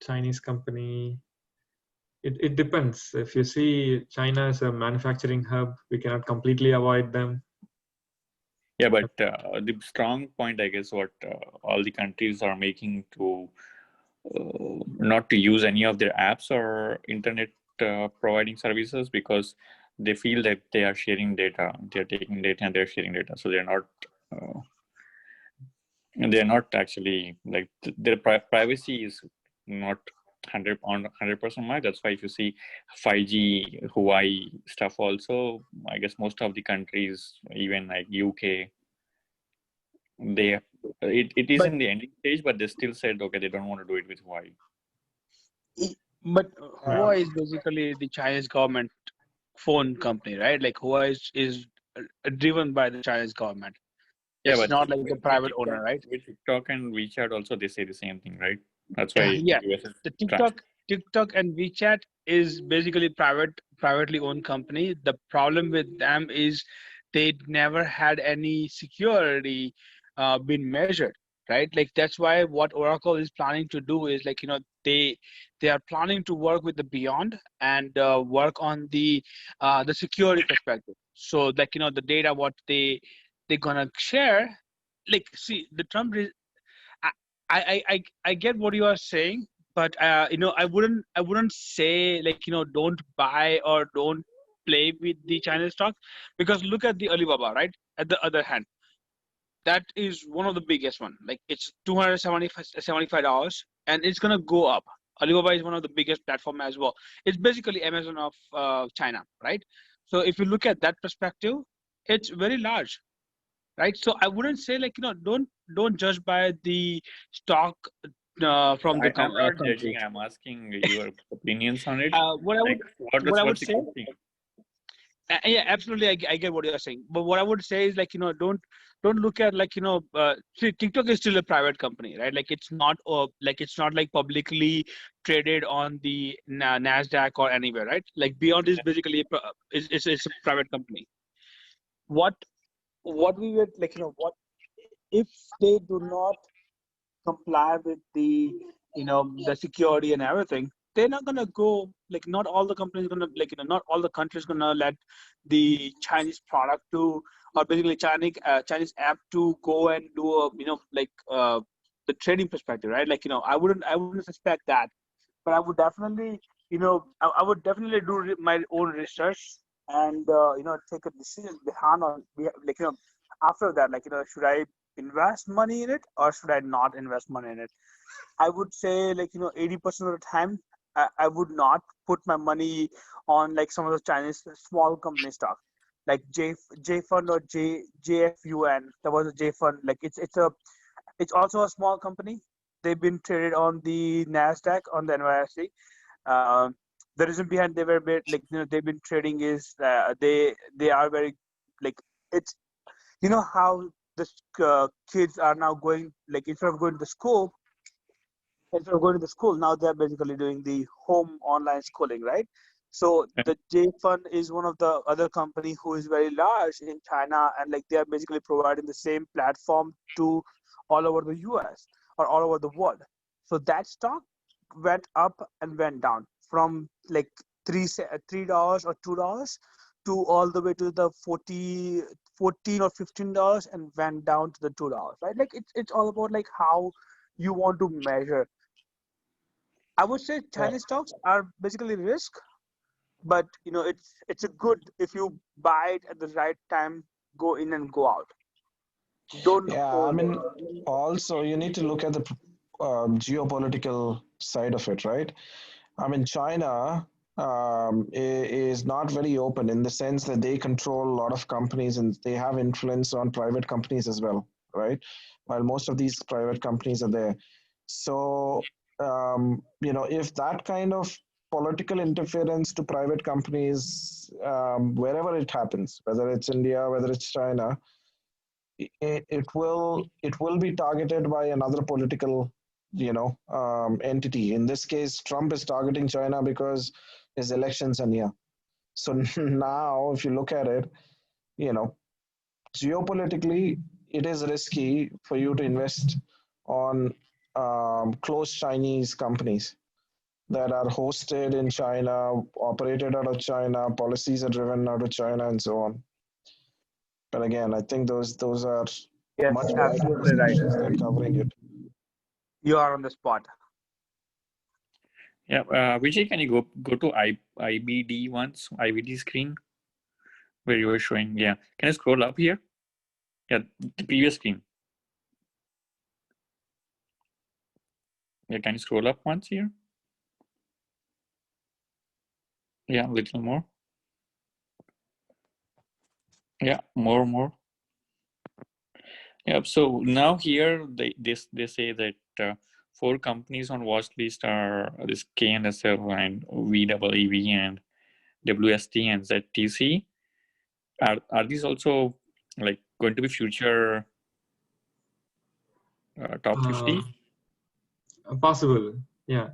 Chinese company, it depends. If you see China as a manufacturing hub, we cannot completely avoid them. Yeah, but the strong point, I guess, what all the countries are making to not to use any of their apps or internet providing services, because they feel that they are sharing data, they're taking data and they're sharing data, so they're not actually like their privacy is not 100% match. That's why if you see 5G Hawaii stuff also, I guess most of the countries, even like UK, it is in the ending stage, but they still said okay, they don't want to do it with Hawaii. But Huawei is basically the Chinese government phone company, right? Like Huawei is driven by the Chinese government. Yeah, It's but not like the private TikTok, owner, right? with TikTok and WeChat also, they say the same thing, right? That's why Yeah, US is the TikTok and WeChat is basically privately owned company. The problem with them is they never had any security been measured, right? Like that's why what Oracle is planning to do is like they are planning to work with the Beyond and work on the security perspective. So like the data what they're gonna share, like see the Trump. I get what you are saying, but I wouldn't say like don't buy or don't play with the Chinese stock, because look at the Alibaba, right? At the other hand, that is one of the biggest one. Like it's $275, and it's gonna go up. Alibaba is one of the biggest platform as well. It's basically Amazon of China, right? So if you look at that perspective, it's very large, right? So I wouldn't say like don't judge by the stock from the I'm not country. judging. I'm asking your opinions on it. What I would What's the say, good thing? yeah, absolutely, I get what you're saying. But what I would say is like don't look at like see, TikTok is still a private company, right? Like it's not like publicly traded on the Nasdaq or anywhere, right? Like Beyond is basically it's a private company. What we would like what if they do not comply with the the security and everything, they're not gonna go, like not all the companies gonna like not all the countries gonna let the Chinese product to, or basically Chinese app to go and do a the trading perspective, right? Like I wouldn't suspect that, but I would definitely I would definitely do my own research and take a decision behind on like after that, like should I invest money in it or should I not invest money in it? I would say like 80% of the time I would not put my money on like some of the Chinese small company stock, like J Fund or JFUN. That was a J Fund. Like it's also a small company. They've been traded on the Nasdaq, on the NYSE. The reason behind they were like they've been trading is they are very like it's how the kids are now going, like instead of going to school now they're basically doing the home online schooling, right? So the J Fund is one of the other company who is very large in China, and like they are basically providing the same platform to all over the US or all over the world. So that stock went up and went down from like $3 or $2 to all the way to the 14 or $15 and went down to the $2, right? Like it's all about like how you want to measure. I would say Chinese stocks are basically risk, but it's a good if you buy it at the right time, go in and go out. Don't I mean, also you need to look at the geopolitical side of it, right? I mean, China is not very open in the sense that they control a lot of companies and they have influence on private companies as well, right? While most of these private companies are there. So if that kind of political interference to private companies, wherever it happens, whether it's India, whether it's China, it will be targeted by another political entity. In this case, Trump is targeting China because his elections are near. So now, if you look at it, geopolitically, it is risky for you to invest on closed Chinese companies that are hosted in China, operated out of China, policies are driven out of China, and so on. But again, I think those are Yes, much absolutely right. than covering it. You are on the spot. Yeah, Vijay, can you go to IBD once, IBD screen where you were showing? Yeah, can you scroll up here? Yeah, the previous screen. Yeah, can you scroll up once here? Yeah, a little more. Yeah, more. Yeah, so now here they say that 4 companies on watch list are this KNSL and VEEV and WST and ZTC. Are these also like going to be future top 50? Possible, yeah.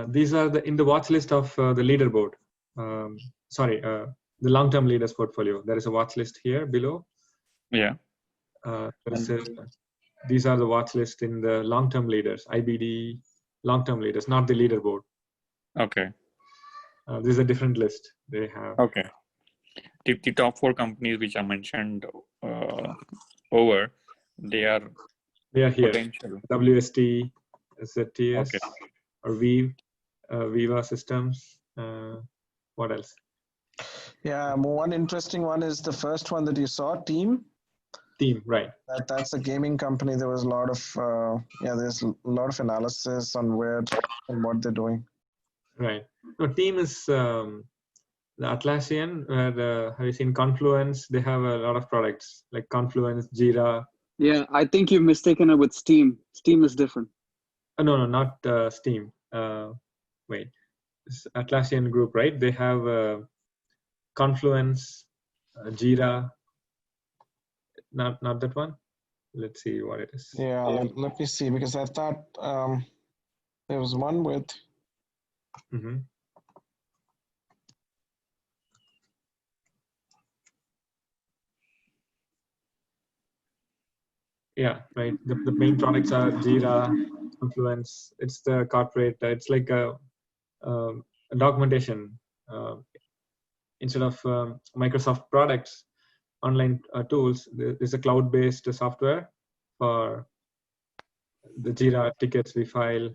These are in the watch list of the leaderboard. The long-term leaders portfolio. There is a watch list here below. Yeah. These are the watch list in the long-term leaders, IBD long-term leaders, not the leaderboard. Okay. This is a different list they have. Okay. The top 4 companies which are mentioned over, they are here. Potential. WST, ZTS, okay. or Viva Systems. What else? Yeah, one interesting one is the first one that you saw, Team, right? That's a gaming company. There was a lot of there's a lot of analysis on where and what they're doing. Right. No, Team is the Atlassian. Where have you seen Confluence? They have a lot of products like Confluence, Jira. Yeah, I think you've mistaken it with Steam. Steam is different. No, not Steam. Wait, it's Atlassian Group, right? They have Confluence, Jira. Not that one. Let's see what it is. Yeah, let me see, because I thought there was one with. Mm-hmm. Yeah, right. The main products are Jira, Confluence. It's the corporate. It's like a documentation instead of Microsoft products, online tools. There's a cloud-based software for the Jira tickets we file.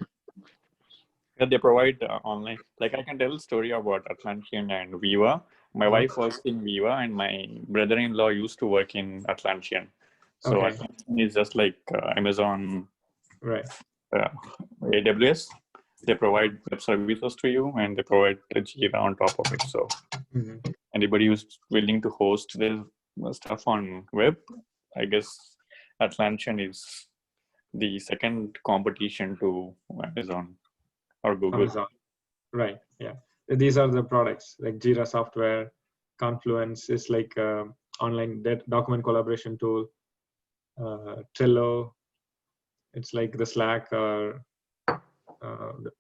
Yeah, they provide online. Like I can tell a story about Atlassian and Viva. My wife works in Viva, and my brother-in-law used to work in Atlassian. So Atlassian is just like Amazon, right? AWS. They provide web services to you, and they provide Jira on top of it. So anybody who's willing to host their stuff on web, I guess Atlassian is the second competition to Amazon or Google. Amazon. Right. Yeah. These are the products like Jira software. Confluence is like online document collaboration tool. Trello, it's like the Slack or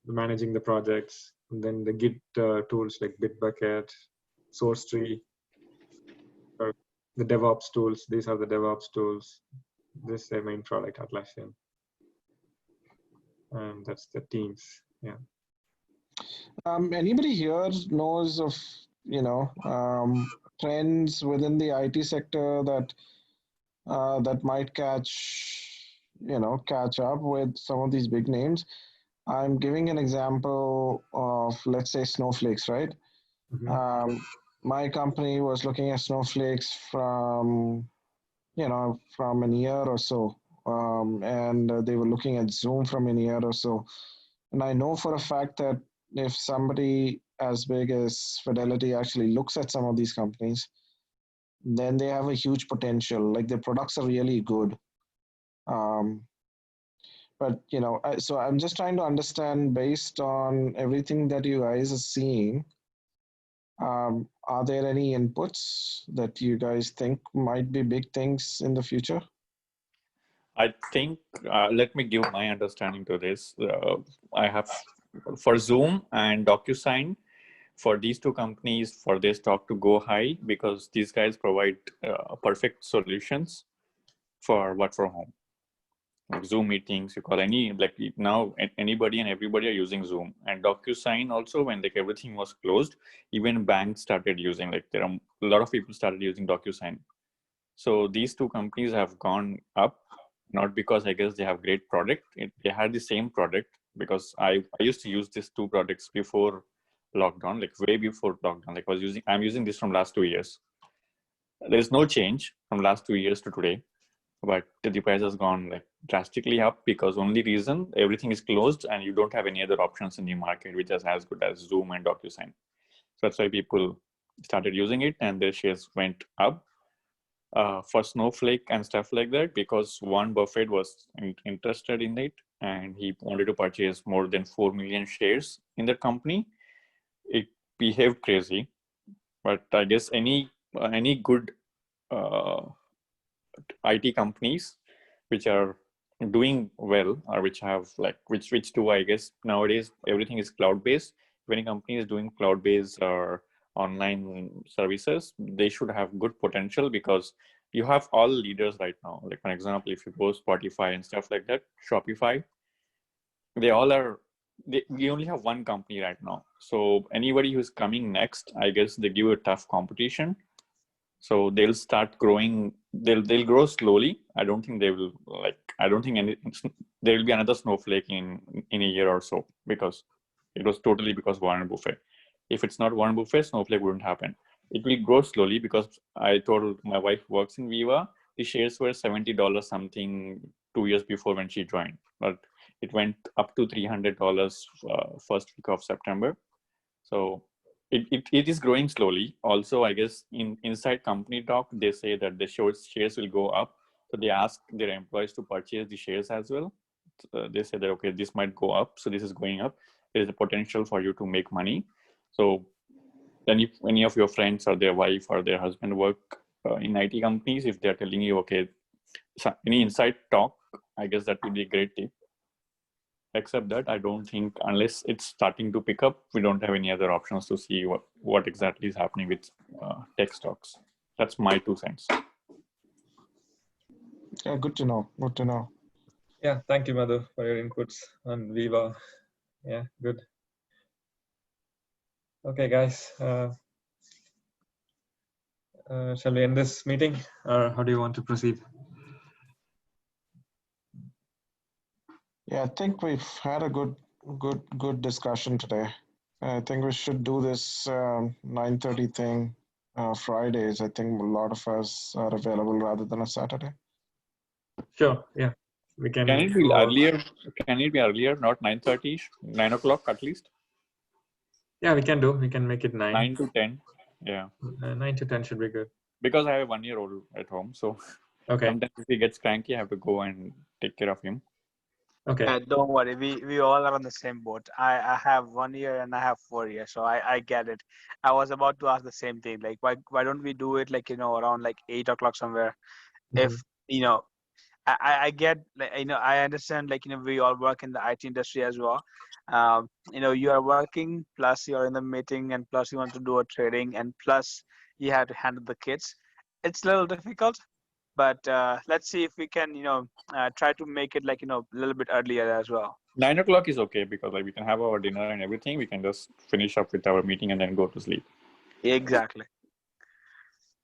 managing the projects. And then the Git tools like Bitbucket, SourceTree, or the DevOps tools. These are the DevOps tools. This is their main product, Atlassian. And that's the Teams. Yeah. Anybody here knows of trends within the IT sector that might catch up with some of these big names? I'm giving an example of, let's say, snowflakes, right? My company was looking at snowflakes from an year or so, and they were looking at Zoom from a year or so. And I know for a fact that if somebody as big as Fidelity actually looks at some of these companies, then they have a huge potential. Like their products are really good. But so I'm just trying to understand, based on everything that you guys are seeing, are there any inputs that you guys think might be big things in the future? I think, let me give my understanding to this. I have, for Zoom and DocuSign, for these two companies, for their stock to go high, because these guys provide perfect solutions for work from home. Like Zoom meetings, you call now anybody and everybody are using Zoom. And DocuSign also, when like everything was closed, even banks started using, there are a lot of people started using DocuSign. So these two companies have gone up, not because I guess they have great product. They had the same product, because I used to use these two products before lockdown, like way before lockdown. Like I'm using this from last 2 years. There's no change from last 2 years to today, but the price has gone drastically up, because only reason everything is closed and you don't have any other options in the market which is as good as Zoom and DocuSign. So that's why people started using it and their shares went up. For Snowflake and stuff like that, because Warren Buffett was interested in it and he wanted to purchase more than 4 million shares in the company. It behaved crazy, but I guess any good IT companies which are doing well, or which have which do, I guess nowadays everything is cloud-based. If any company is doing cloud-based or online services, they should have good potential, because you have all leaders right now. Like, for example, if you go Spotify and stuff like that, Shopify, they all are, we only have one company right now. So anybody who's coming next, I guess they give a tough competition. So they'll start growing, they'll grow slowly. I don't think they will there will be another Snowflake in a year or so, because it was totally because Warren Buffett. If it's not Warren Buffett, Snowflake wouldn't happen. It will grow slowly, because I told my wife works in Viva, the shares were $70 something 2 years before when she joined, but it went up to $300 first week of September. So it is growing slowly. Also, I guess inside company talk, they say that the shares will go up. So they ask their employees to purchase the shares as well. They say that, okay, this might go up. So this is going up. There is a potential for you to make money. So then if any of your friends or their wife or their husband work in IT companies, if they're telling you, okay, any inside talk, I guess that would be a great tip. Except that, I don't think, unless it's starting to pick up, we don't have any other options to see what exactly is happening with tech stocks. That's my 2 cents. Yeah, good to know. Good to know. Yeah, thank you, Madhu, for your inputs on Viva. Yeah, good. Okay, guys. Shall we end this meeting, or how do you want to proceed? Yeah, I think we've had a good discussion today. I think we should do this 9:30 thing Fridays. I think a lot of us are available rather than a Saturday. Sure. Yeah, we can. Can it be earlier? Can it be earlier? Not 9:30, 9 o'clock at least. Yeah, we can do. We can make it 9. 9 to 10. Yeah. 9 to 10 should be good. Because I have a 1-year-old at home, so okay. Sometimes if he gets cranky, I have to go and take care of him. Okay. Don't worry. We all are on the same boat. I have 1 year and I have 4 years, so I get it. I was about to ask the same thing. Like, why don't we do it around 8 o'clock somewhere? Mm-hmm. If I get, I understand, we all work in the IT industry as well. You are working, plus you're in the meeting, and plus you want to do a trading, and plus you have to handle the kids. It's a little difficult, but let's see if we can, try to make it a little bit earlier as well. 9 o'clock is okay, because we can have our dinner and everything. We can just finish up with our meeting and then go to sleep. Exactly.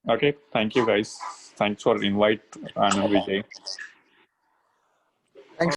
Okay. Thank you, guys. Thanks for the invite, Anand, Vijay.